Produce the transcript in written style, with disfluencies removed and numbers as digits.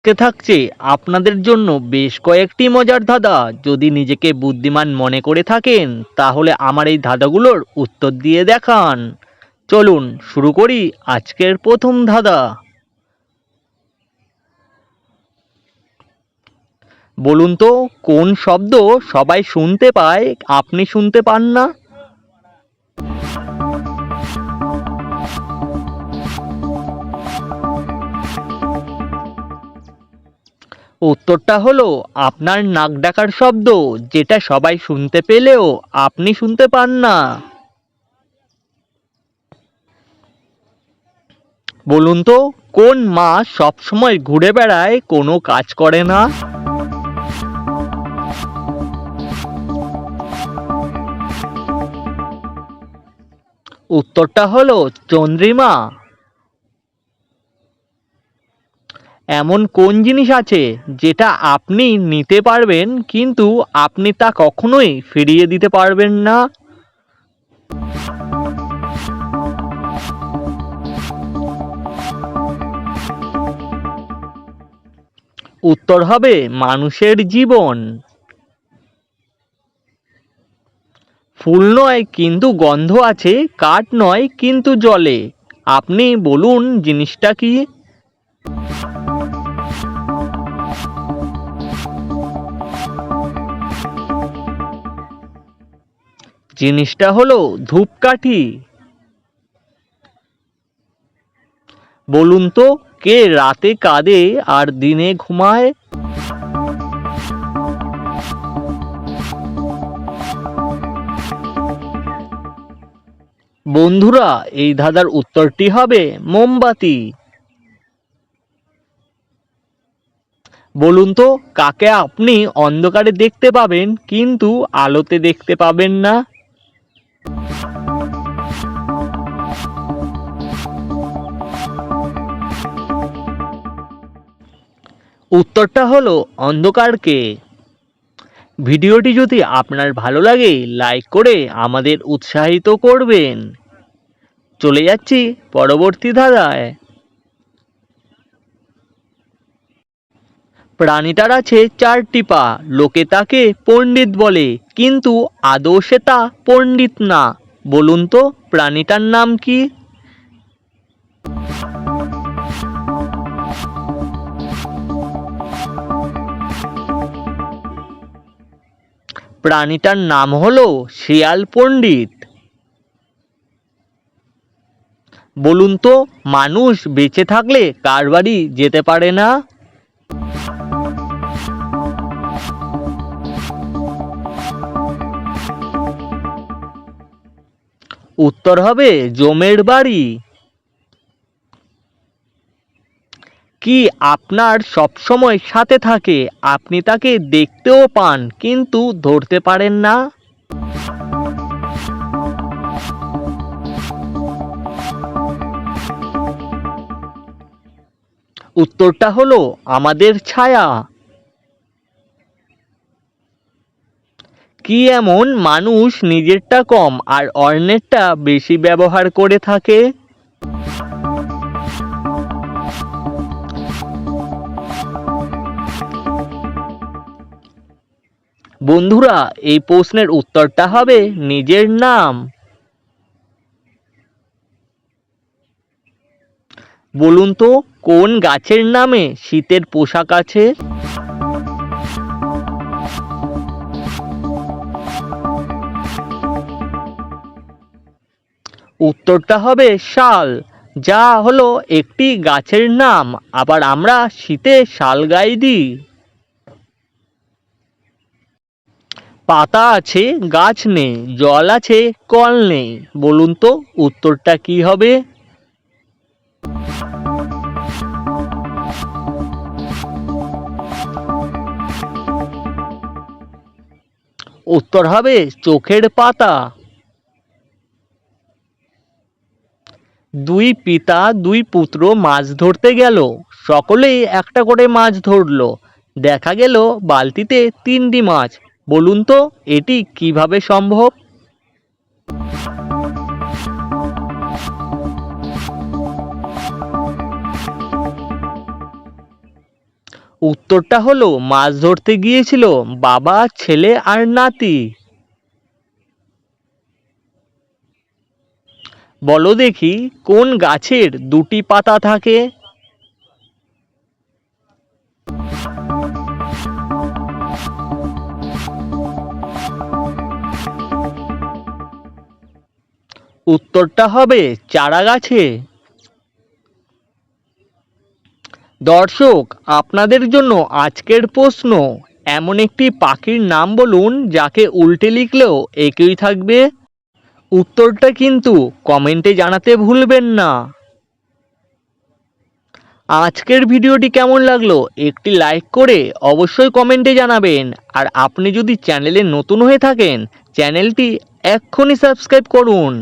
আজকে থাকছে আপনাদের জন্য বেশ কয়েকটি মজার ধাঁধা। যদি নিজেকে বুদ্ধিমান মনে করে থাকেন তাহলে আমার এই ধাঁধাগুলোর উত্তর দিয়ে দেখান। চলুন শুরু করি আজকের প্রথম ধাঁধা। বলুন তো কোন শব্দ সবাই শুনতে পায় আপনি শুনতে পান না? উত্তরটা হলো আপনার নাক ডাকার শব্দ, যেটা সবাই শুনতে পেলেও আপনি শুনতে পান না। বলুন তো কোন মাছ সবসময় ঘুরে বেড়ায় কোনো কাজ করে না? উত্তরটা হলো চন্দ্রিমা। এমন কোন জিনিস আছে যেটা আপনি নিতে পারবেন কিন্তু আপনি তা কখনোই ফিরিয়ে দিতে পারবেন না? উত্তর হবে মানুষের জীবন। ফুল নয় কিন্তু গন্ধ আছে, কাঠ নয় কিন্তু জ্বলে। আপনি বলুন জিনিসটা কি? জিনিসটা হলো ধূপকাঠি। বলুন তো কে রাতে কাঁদে আর দিনে ঘুমায়? বন্ধুরা এই ধাঁধার উত্তরটি হবে মোমবাতি। বলুন তো কাকে আপনি অন্ধকারে দেখতে পাবেন কিন্তু আলোতে দেখতে পাবেন না? উত্তরটা হলো অন্ধকারকে। ভিডিওটি যদি আপনার ভালো লাগে লাইক করে আমাদের উৎসাহিত করবেন। চলে যাচ্ছি পরবর্তী ধাঁধায়। প্রাণীটার আছে চারটি পা, লোকে তাকে পণ্ডিত বলে কিন্তু আদৌ সে তা পণ্ডিত না। বলুন তো প্রাণীটার নাম কি? প্রাণীটার নাম হলো শিয়াল পণ্ডিত। বলুন তো মানুষ বেঁচে থাকলে কার বাড়ি যেতে পারে না? উত্তর হবে জমের বাড়ি। কি আপনার সব সময় সাথে থাকে, আপনি তাকে দেখতেও পান কিন্তু ধরতে পারেন না? উত্তরটা হলো আমাদের ছায়া। কি এমন মানুষ নিজেরটা কম আর অন্যেরটা বেশি ব্যবহার করে থাকে? বন্ধুরা এই প্রশ্নের উত্তরটা হবে নিজের নাম। বলুন তো কোন গাছের নামে শীতের পোশাক আছে? উত্তরটা হবে শাল, যা হলো একটি গাছের নাম। আবার আমরা শীতে শাল গায়ে দিই। পাতা আছে গাছ নেই, জল আছে কল নেই। বলুন তো উত্তরটা কি হবে? উত্তর হবে চোখের পাতা। দুই পিতা দুই পুত্র মাছ ধরতে গেল, সকলেই একটা করে মাছ ধরলো। দেখা গেল বালতিতে তিনটি মাছ। বলুন তো এটি কিভাবে সম্ভব? উত্তরটা হলো মাছ ধরতে গিয়েছিল বাবা, ছেলে আর নাতি। বলো দেখি কোন গাছের দুটি পাতা থাকে? উত্তরটা হবে চারা গাছে। দর্শক, আপনাদের জন্য আজকের প্রশ্ন, এমন একটি পাখির নাম বলুন যাকে উল্টে লিখলেও একই থাকবে। উত্তরটা কিন্তু কমেন্টে জানাতে ভুলবেন না। আজকের ভিডিওটি কেমন লাগলো একটি লাইক করে অবশ্যই কমেন্টে জানাবেন। আর আপনি যদি চ্যানেলে নতুন হয়ে থাকেন, চ্যানেলটি এক্ষুনি সাবস্ক্রাইব করুন।